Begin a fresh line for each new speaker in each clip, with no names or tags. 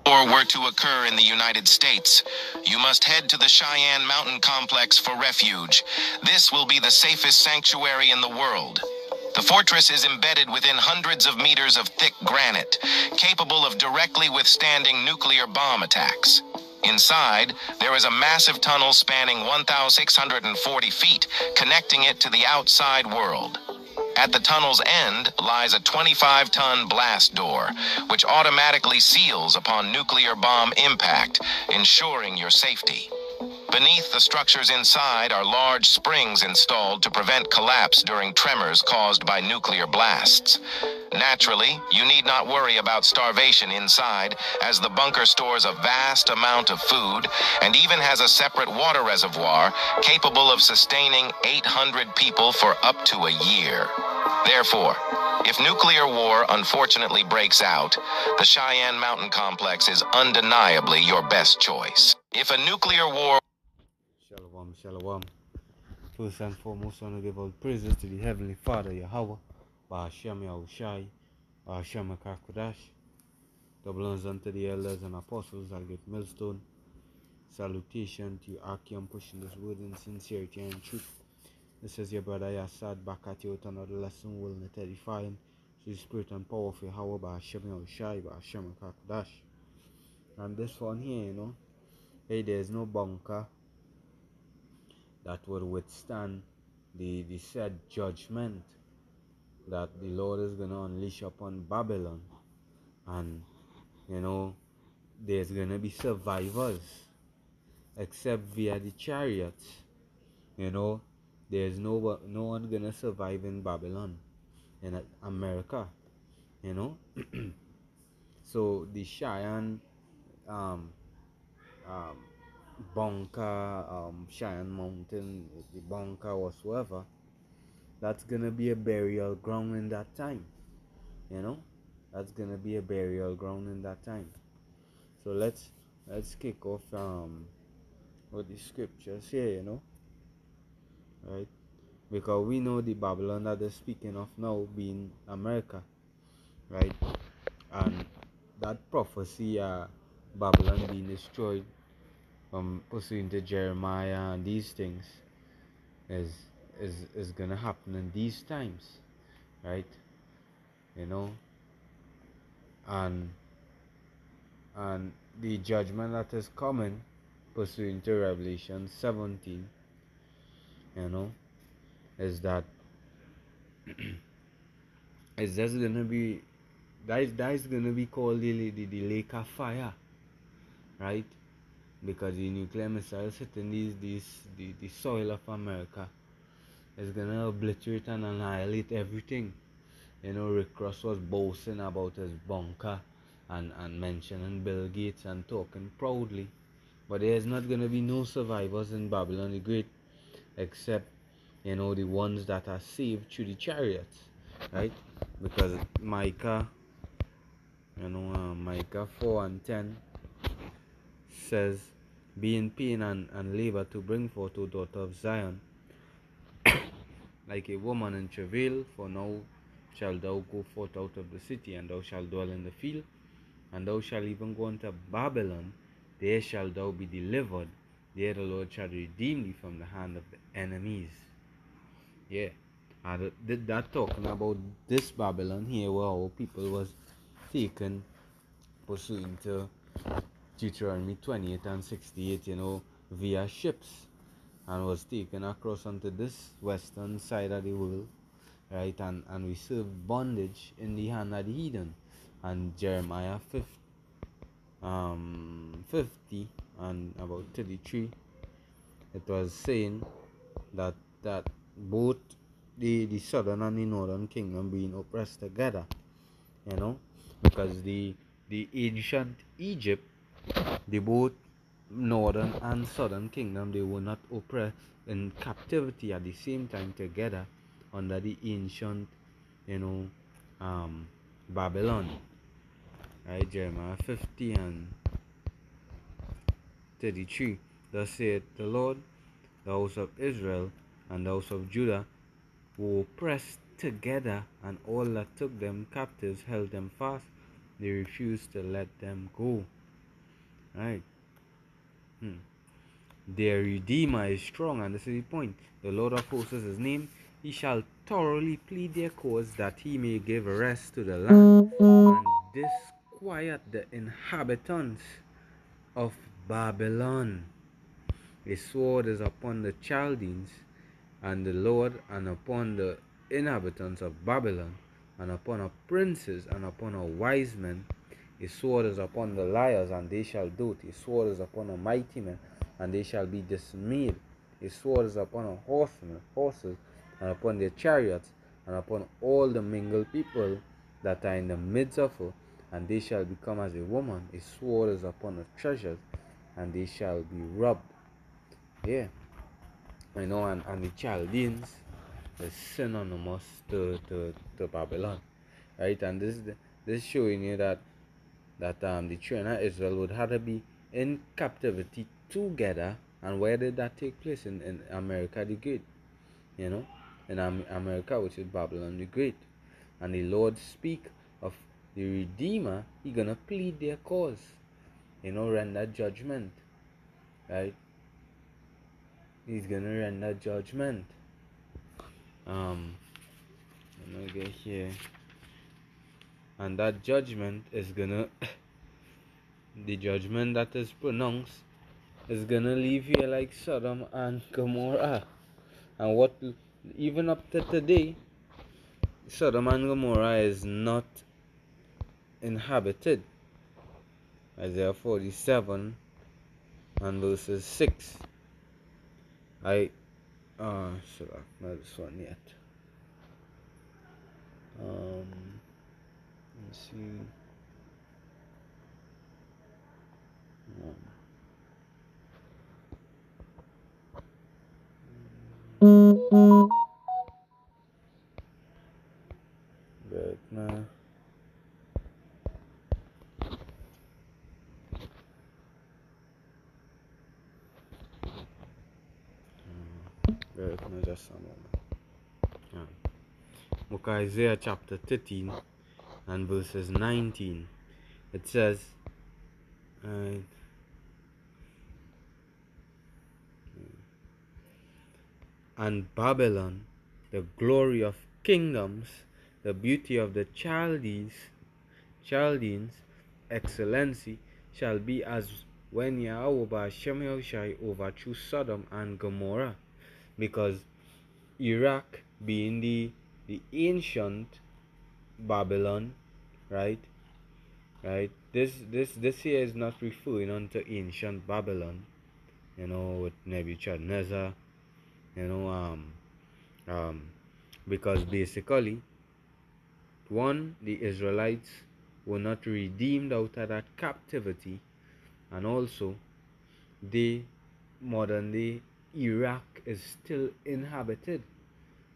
war were to occur in the United States, you must head to the Cheyenne Mountain Complex for refuge. This will be the safest sanctuary in the world. The fortress is embedded within hundreds of meters of thick granite, capable of directly withstanding nuclear bomb attacks. Inside, there is a massive tunnel spanning 1,640 feet, connecting it to the outside world. At the tunnel's end lies a 25-ton blast door, which automatically seals upon nuclear bomb impact, ensuring your safety. Beneath the structures inside are large springs installed to prevent collapse during tremors caused by nuclear blasts. Naturally, you need not worry about starvation inside, as the bunker stores a vast amount of food and even has a separate water reservoir capable of sustaining 800 people for up to a year. Therefore, if nuclear war unfortunately breaks out, the Cheyenne Mountain Complex is undeniably your best choice. If a nuclear war...
Shalom, shalom. First and foremost, I want to give all praises to the Heavenly Father, Yahweh, Ba'ashem Yahushai, Ba'ashem HaKakodash. Double honors unto the elders and apostles. I'll give millstone. Salutation to you, Akim, pushing this word in sincerity and truth. This is your brother Yassad back at you with another lesson, will not edifying to the spirit and power of Yahweh, Ba'ashem Yahushai, Ba'ashem HaKakodash. And this one here, hey, there's no bunker that would withstand the said judgment that the Lord is going to unleash upon Babylon. And, there's going to be survivors, except via the chariots. There's no one going to survive in Babylon, in America, So the Cheyenne bunker, Cheyenne Mountain, the bunker whatsoever, that's gonna be a burial ground in that time. That's gonna be a burial ground in that time. So let's kick off with the scriptures here, right? Because we know the Babylon that they're speaking of now being America, right? And that prophecy, Babylon being destroyed, pursuing to Jeremiah and these things, is gonna happen in these times, right? And the judgment that is coming, pursuing to Revelation 17, is that it's just gonna be that is gonna be called the lake of fire, right? Because the nuclear missiles hitting the soil of America is gonna obliterate and annihilate everything. Rick Ross was boasting about his bunker and mentioning Bill Gates and talking proudly. But there's not gonna be no survivors in Babylon the Great, except the ones that are saved through the chariots, right? Because Micah 4:10 says, be in pain and labor to bring forth, O daughter of Zion, like a woman in travail, for now shalt thou go forth out of the city, and thou shalt dwell in the field, and thou shalt even go unto Babylon, there shalt thou be delivered, there the Lord shall redeem thee from the hand of the enemies. Yeah, and that talking about this Babylon here, where our people was taken pursuing to Deuteronomy 28 and 68, via ships, and was taken across onto this western side of the world, right? And we served bondage in the hand of the heathen. And Jeremiah 50 and about 33, it was saying that both the southern and the northern kingdom being oppressed together, because the ancient Egypt, the both northern and southern kingdom, they were not oppressed in captivity at the same time together under the ancient Babylon, right? Jeremiah 50 and 33. Thus saith the Lord, the house of Israel and the house of Judah were oppressed together, and all that took them captives held them fast. They refused to let them go. Right. Hmm. Their Redeemer is strong, and this is the point. The Lord of hosts is his name. He shall thoroughly plead their cause, that he may give rest to the land and disquiet the inhabitants of Babylon. A sword is upon the Chaldeans, and the Lord, and upon the inhabitants of Babylon, and upon our princes, and upon our wise men. A sword is upon the liars, and they shall dote. A sword is upon the mighty men, and they shall be dismayed. A sword is upon our horses, and upon their chariots, and upon all the mingled people that are in the midst of her, and they shall become as a woman. A sword is upon the treasures, and they shall be robbed. Yeah, and the Chaldeans is synonymous to Babylon, right? And this showing you that the children of Israel would have to be in captivity together. And where did that take place? In America the Great, you know, in America, which is Babylon the Great. And the Lord speak of the Redeemer. He gonna plead their cause, render judgment, right? He's gonna render judgment. Let me get here. And that judgment is gonna the judgment that is pronounced is gonna leave here like Sodom and Gomorrah. And what, even up to today, Sodom and Gomorrah is not inhabited. Isaiah 47 and verses 6. Should I not this one yet? Let's see. But nah. But no, just a moment. Book of Isaiah chapter 13 and verses 19. It says, and Babylon, the glory of kingdoms, the beauty of the Chaldeans, excellency, shall be as when Yahweh Hashem Yahushai overthrew Sodom and Gomorrah. Because Iraq being the ancient Babylon, right? This here is not referring unto ancient Babylon, with Nebuchadnezzar, because basically, one, the Israelites were not redeemed out of that captivity, and also the modern day Iraq is still inhabited.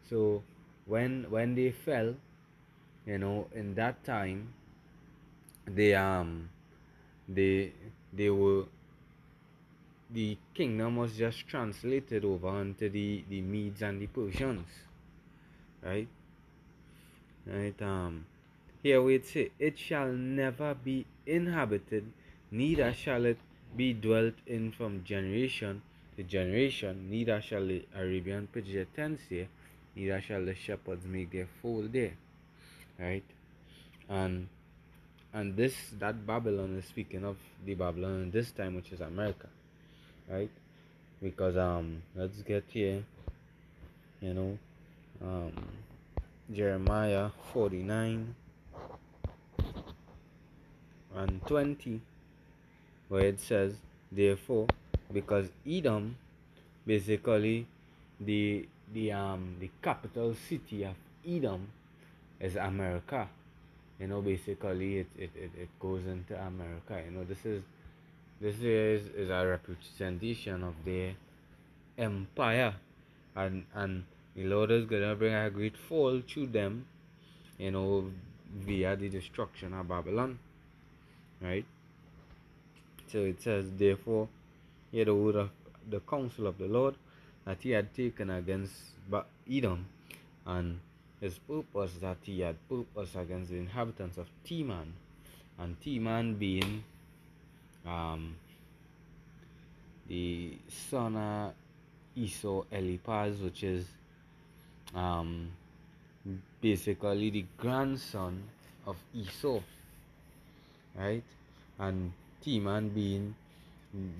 So when they fell, in that time, they were, the kingdom was just translated over onto the Medes and the Persians, right? Here we say, it shall never be inhabited, neither shall it be dwelt in from generation to generation, neither shall the Arabian pitch tents there, neither shall the shepherds make their fold there, right? And that Babylon is speaking of the Babylon in this time, which is America, right? Because let's get here, Jeremiah 49 and 20, where it says, therefore, because Edom, basically the capital city of Edom is America. Basically it goes into America. This is a representation of their empire, and the Lord is gonna bring a great fall to them, via the destruction of Babylon, right? So it says, therefore, hear the word of the counsel of the Lord that he had taken against Edom, and his purpose that he had purpose against the inhabitants of Teman, and Teman being the son of Esau, Eliphaz, which is um, basically the grandson of Esau, right? And Teman being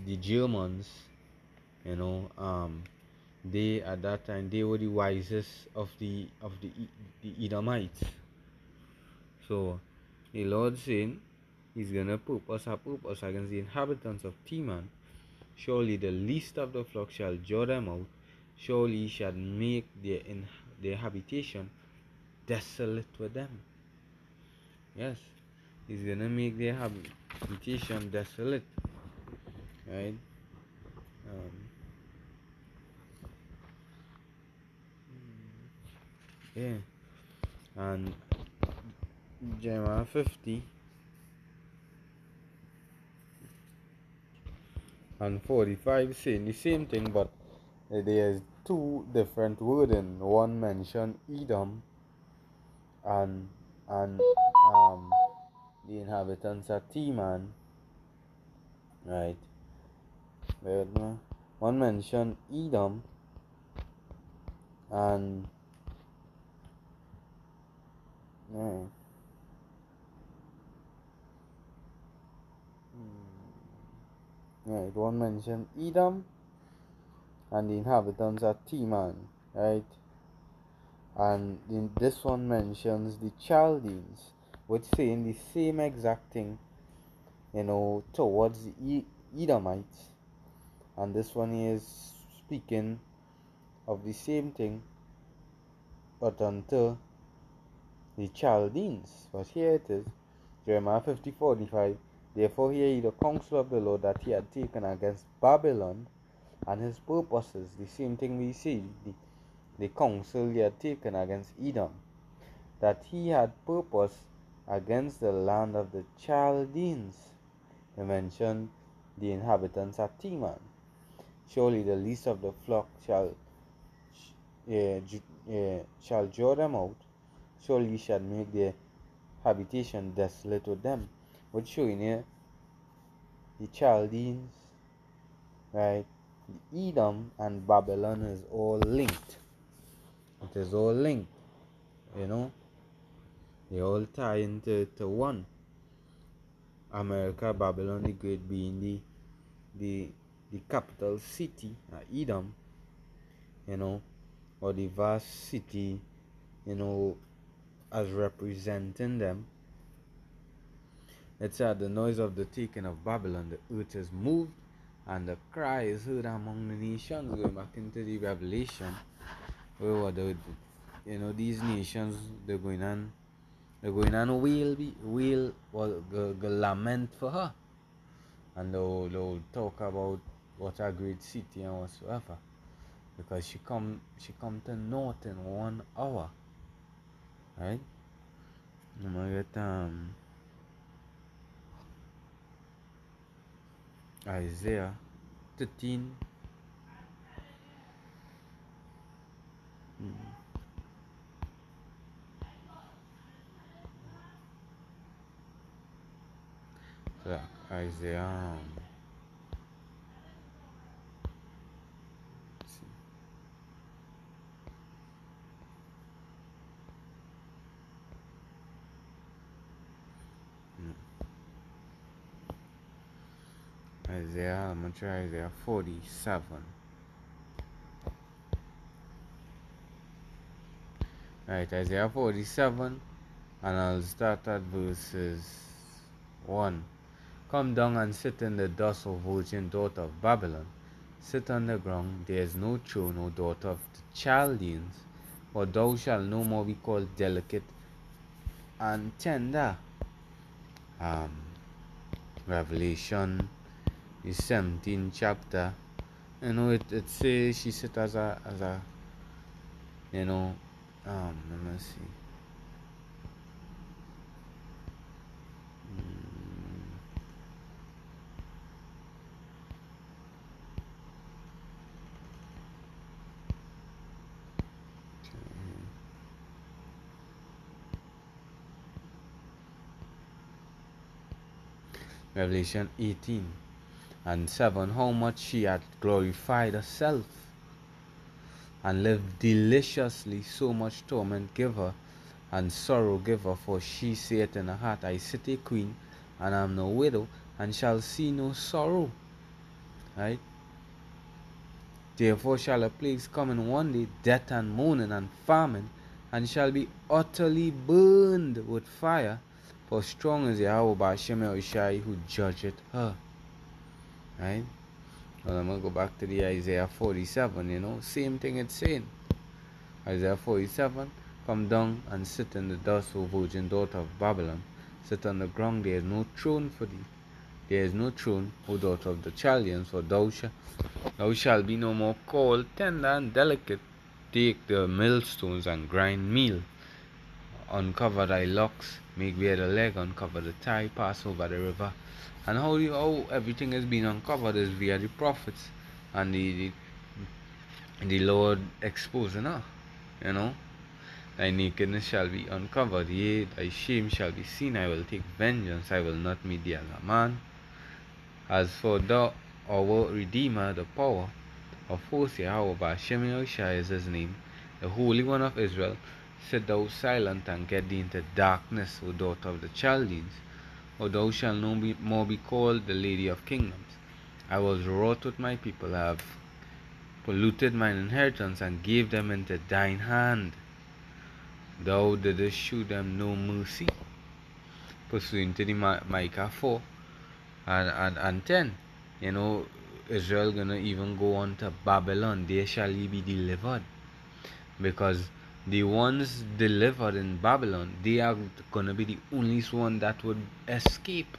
the Germans, you know, they at that time they were the wisest of the Edomites. So the Lord saying He's gonna purpose against the inhabitants of Teman. Surely the least of the flock shall draw them out. Surely He shall make their habitation desolate with them. Yes, He's gonna make their habitation desolate, right? Um, yeah, and Jeremiah 50 and 45 saying the same thing, but there's two different wording. One mention Edom and um the inhabitants of Teman, right? One mention Edom and yeah, right. One mention Edom and the inhabitants of Teman, right? And this one mentions the Chaldeans, which saying the same exact thing, you know, towards the Edomites. And this one is speaking of the same thing, but unto the Chaldeans. But here it is, Jeremiah 50:45. Therefore hear ye the counsel of the Lord that he had taken against Babylon and his purposes. The same thing we see, the counsel he had taken against Edom, that he had purpose against the land of the Chaldeans. He mentioned the inhabitants of Teman. Surely the least of the flock shall draw them out. Surely he shall make their habitation desolate with them. Which showing here the Chaldeans, right? The Edom and Babylon is all linked. It is all linked, you know. They all tie into one. America, Babylon the Great being the capital city, Edom, you know, or the vast city, you know, as representing them. It's at the noise of the taking of Babylon, the earth is moved, and the cry is heard among the nations. Going back into the Revelation, where you know, these nations they're going on wail go lament for her, and they'll talk about what a great city and whatsoever, because she come to naught in 1 hour, right? I'm gonna get Isaiah 13. So Isaiah let's see. I'm gonna try Isaiah 47. Right, Isaiah 47, and I'll start at verses 1. Come down and sit in the dust, O virgin daughter of Babylon. Sit on the ground, there is no throne, O daughter of the Chaldeans, for thou shalt no more be called delicate and tender. Revelation, the 17th chapter. You know, it says she sit as a you know, let me see. Revelation 18. And 7, how much she hath glorified herself, and lived deliciously, so much torment give her, and sorrow give her, for she saith in her heart, I sit a queen, and am no widow, and shall see no sorrow. Right? Therefore shall her plagues come in one day, death and mourning and famine, and shall be utterly burned with fire, for strong is Yahweh Ba'ashem Yahushai who judgeth her. Right? Well, I'm going to go back to the Isaiah 47, same thing it's saying. Isaiah 47, come down and sit in the dust, O virgin daughter of Babylon. Sit on the ground, there is no throne for thee. There is no throne, O daughter of the Chaldeans, for thou shalt be no more called tender and delicate. Take the millstones and grind meal. Uncover thy locks, make bare the leg, uncover the thigh, pass over the river. And how everything is being uncovered is via the prophets and the Lord exposing her. Thy nakedness shall be uncovered, yea, thy shame shall be seen. I will take vengeance, I will not meet thee as a man. As for thou, our Redeemer, the power of hosts, Yahweh Ba'ashem Yahushai is his name, the Holy One of Israel, sit thou silent and get thee into darkness, O daughter of the Chaldeans, or thou shalt no more be called the Lady of Kingdoms. I was wroth with my people, I have polluted mine inheritance, and gave them into thine hand. Thou didst shew them no mercy. Pursuant to the Micah 4 and 10, Israel gonna even go on to Babylon. There shall ye be delivered, because the ones delivered in Babylon, they are gonna be the only one that would escape,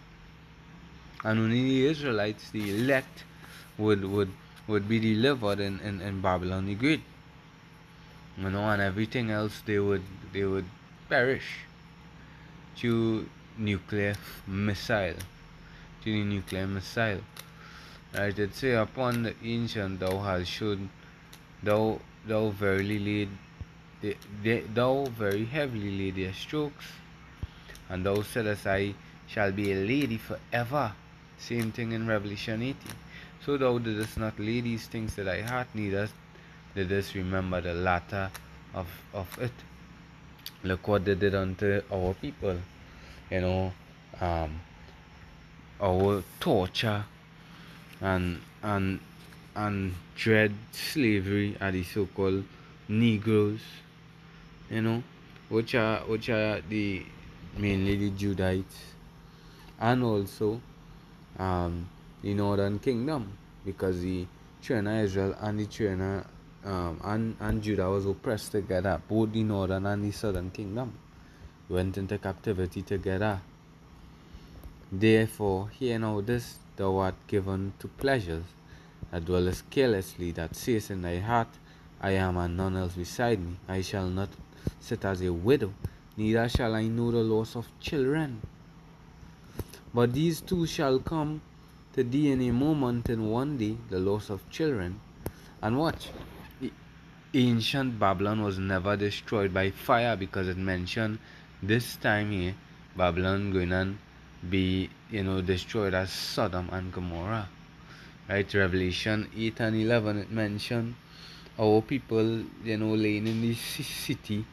and only the Israelites, the elect, would be delivered in Babylon the Great. And everything else they would perish to nuclear missile. Right? It say, upon the ancient thou hast showed, thou verily thou very heavily laid their strokes, and thou saidst, I shall be a lady forever. Same thing in Revelation 18. So thou didst not lay these things to thy heart, neither didst remember the latter of it. Look what they did unto our people, our torture and dread slavery are the so-called Negroes, which are the mainly the Judites, and also the Northern Kingdom, because the children of Israel and the children and Judah was oppressed together. Both the Northern and the Southern Kingdom went into captivity together. Therefore, hear now this, thou art given to pleasures, that dwellest carelessly, that sayest in thy heart, I am and none else beside me. I shall not sit as a widow, neither shall I know the loss of children. But these two shall come to thee in a moment, in one day, the loss of children. And watch, the ancient Babylon was never destroyed by fire, because it mentioned this time here, Babylon going to be destroyed as Sodom and Gomorrah. Right? Revelation 8 and 11, it mentioned our people laying in the city,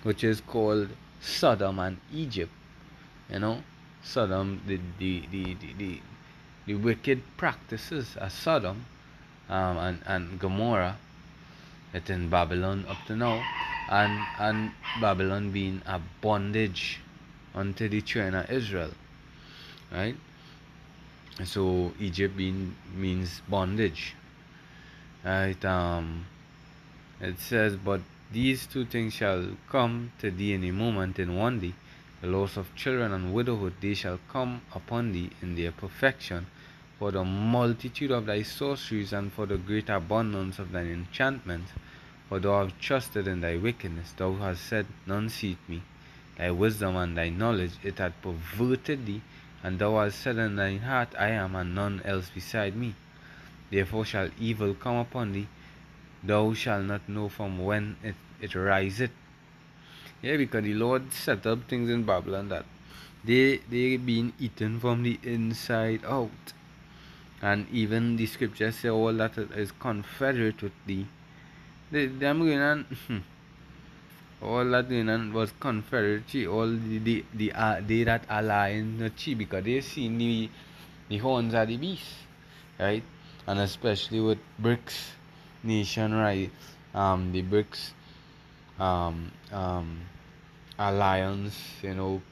which is called Sodom and Egypt. Sodom, the wicked practices of Sodom and Gomorrah, it's in Babylon up to now, and Babylon being a bondage unto the children of Israel. Right? So Egypt means bondage. Right? It says, but these two things shall come to thee in a moment, in one day, the loss of children and widowhood, they shall come upon thee in their perfection, for the multitude of thy sorceries, and for the great abundance of thine enchantments. For thou hast trusted in thy wickedness, thou hast said, none seeth me. Thy wisdom and thy knowledge, it hath perverted thee, and thou hast said in thine heart, I am and none else beside me. Therefore shall evil come upon thee, thou shalt not know from when it riseth. Yeah, because the Lord set up things in Babylon that they being eaten from the inside out. And even the scriptures say all that is confederate with thee. Them going on all that going on was confederate, all they that align the chi because they seen the horns of the beast, right? And especially with BRICS nation, right? The BRICS um um alliance,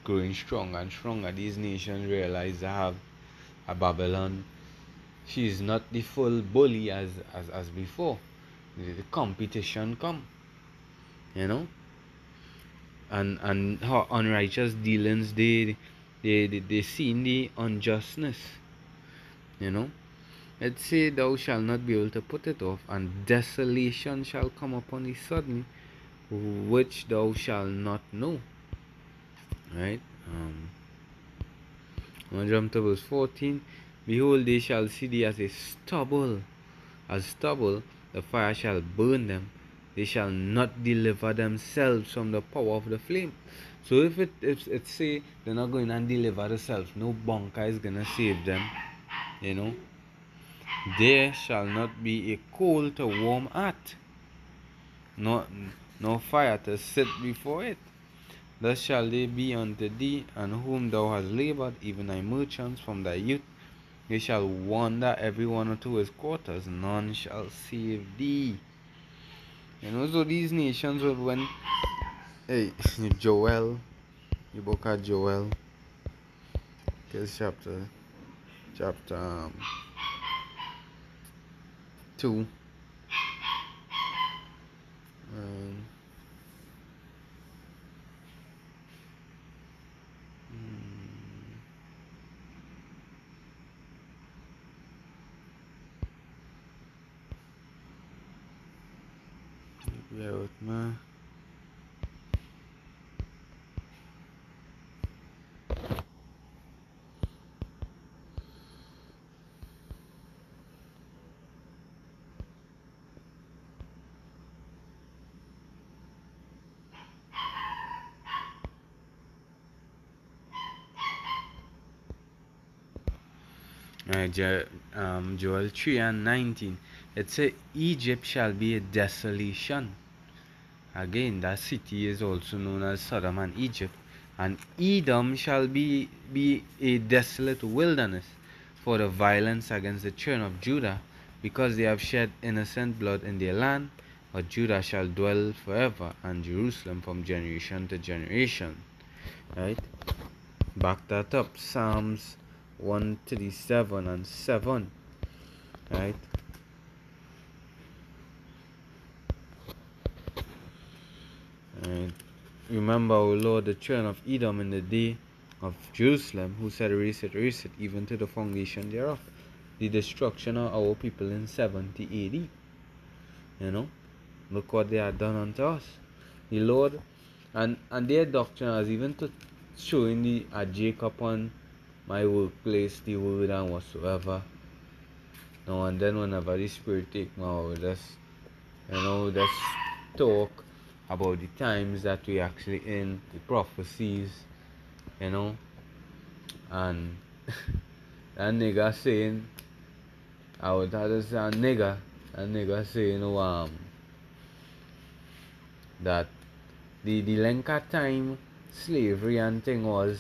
growing stronger and stronger. These nations realize they have a Babylon. She is not the full bully as before. The competition come, you know, and her unrighteous dealings, they see in the unjustness, you know. It say, thou shalt not be able to put it off, and desolation shall come upon thee suddenly, which thou shalt not know. Right? I'm going to jump to verse 14. Behold, they shall see thee as a stubble. As stubble, the fire shall burn them. They shall not deliver themselves from the power of the flame. So if it say they're not going to deliver themselves, no bunker is going to save them, you know. There shall not be a coal to warm at, nor fire to sit before it. Thus shall they be unto thee, and whom thou hast labored, even thy merchants from thy youth. They shall wander every one unto his quarters, none shall save thee. So these nations will when hey Joel, you book at Joel, this chapter 2. Um, bear with me. Joel 3 and 19. It says, Egypt shall be a desolation. Again, that city is also known as Sodom and Egypt. And Edom shall be a desolate wilderness for the violence against the children of Judah, because they have shed innocent blood in their land. But Judah shall dwell forever, and Jerusalem from generation to generation. Right? Back that up. Psalms 137 and 7. Right? And remember, O Lord, the children of Edom in the day of Jerusalem, who said, erase it, even to the foundation thereof. The destruction of our people in 70 AD. Look what they had done unto us. The Lord, and their doctrine was even to showing the Jacob on my workplace, the word and whatsoever. Now and then whenever the Spirit take me out, just talk about the times that we actually in, the prophecies, and that nigga saying, I would have to say a nigga saying, that the length of time slavery and thing was,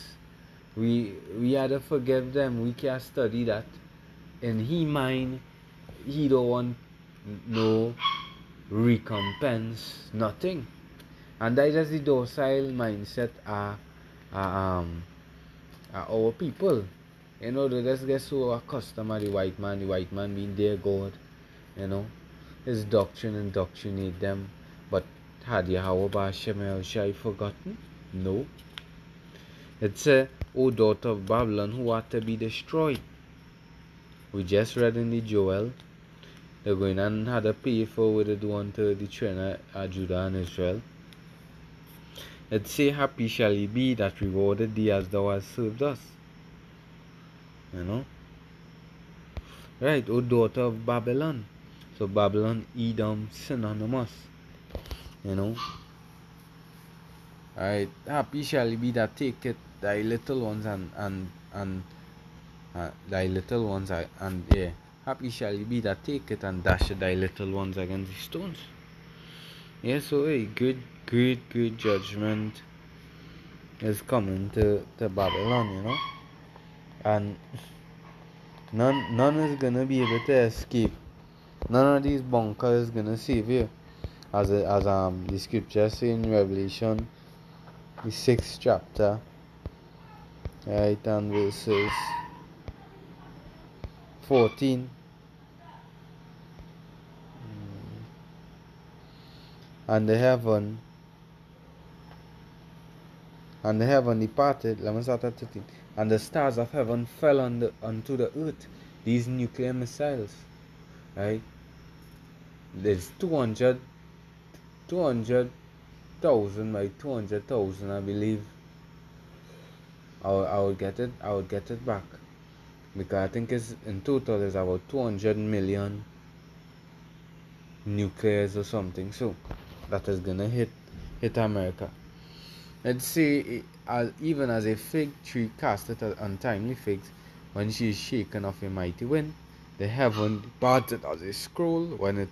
we had to forgive them. We can't study that. In he mind, he don't want no recompense, nothing. And that is just the docile mindset of our people. They just get so accustomed to the white man being their God, his doctrine indoctrinate them. But had Yahweh Ba'ashem El forgotten? No. It's O daughter of Babylon, who are to be destroyed. We just read in the Joel, they're going and had to pay for what they do unto the children of Judah and Israel. It say, happy shall he be that rewarded thee as thou hast served us. Right, O daughter of Babylon. So Babylon, Edom, synonymous. Right, happy shall he be that taketh thy little ones and Thy little ones, and yeah, happy shall you be that take it and dash thy little ones against the stones. Yeah, so hey, great judgment is coming to Babylon, and none is gonna be able to escape. None of these bunkers is gonna save you. As the scripture say in Revelation, the 6th chapter, right, and verses 14. And the heaven departed. Let me start at 13. And the stars of heaven fell onto the earth. These nuclear missiles, right? There's 200,000 by 200,000, I believe. I would get it. I would get it back because I think it's in total is about 200 million nuclears or something. So that is gonna hit America. Let's say even as a fig tree casteth an untimely figs, when she is shaken of a mighty wind, the heaven departed as a scroll when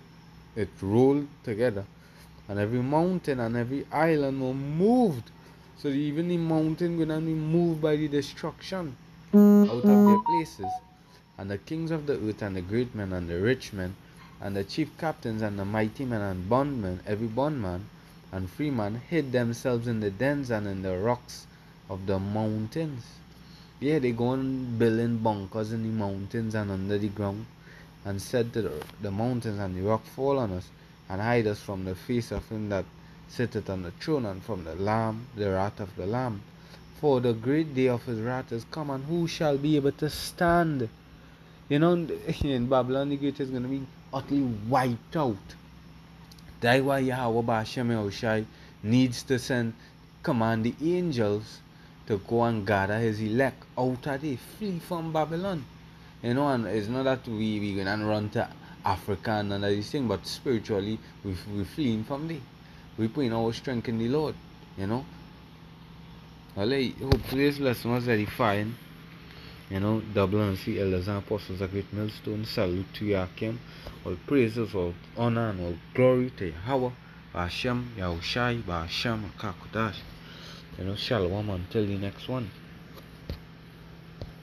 it rolled together, and every mountain and every island were moved. So even the mountain gonna be moved by the destruction out of their places. And the kings of the earth and the great men and the rich men and the chief captains and the mighty men and bondmen, every bondman and freeman hid themselves in the dens and in the rocks of the mountains. Yeah, they go on building bunkers in the mountains and under the ground, and said to the mountains and the rock, fall on us and hide us from the face of him that sitteth on the throne and from the Lamb, the wrath of the Lamb. For the great day of his wrath is come, and who shall be able to stand? In Babylon, the Great is going to be utterly wiped out. That's why Yahweh Ba'ashem Yahushai needs to command the angels to go and gather his elect out of there, flee from Babylon. And it's not that we gonna run to Africa and all these things, but spiritually we fleeing from there. We putting our strength in the Lord, you know. Well, hopefully this lesson was edifying. Double and see elders and apostles of Great Millstone. Salute to Yakim. All praises, all honor, and all glory to Yahweh, Ba'ashem, Yahushai, Ba'ashem, Kakodash. Shalom until the next one.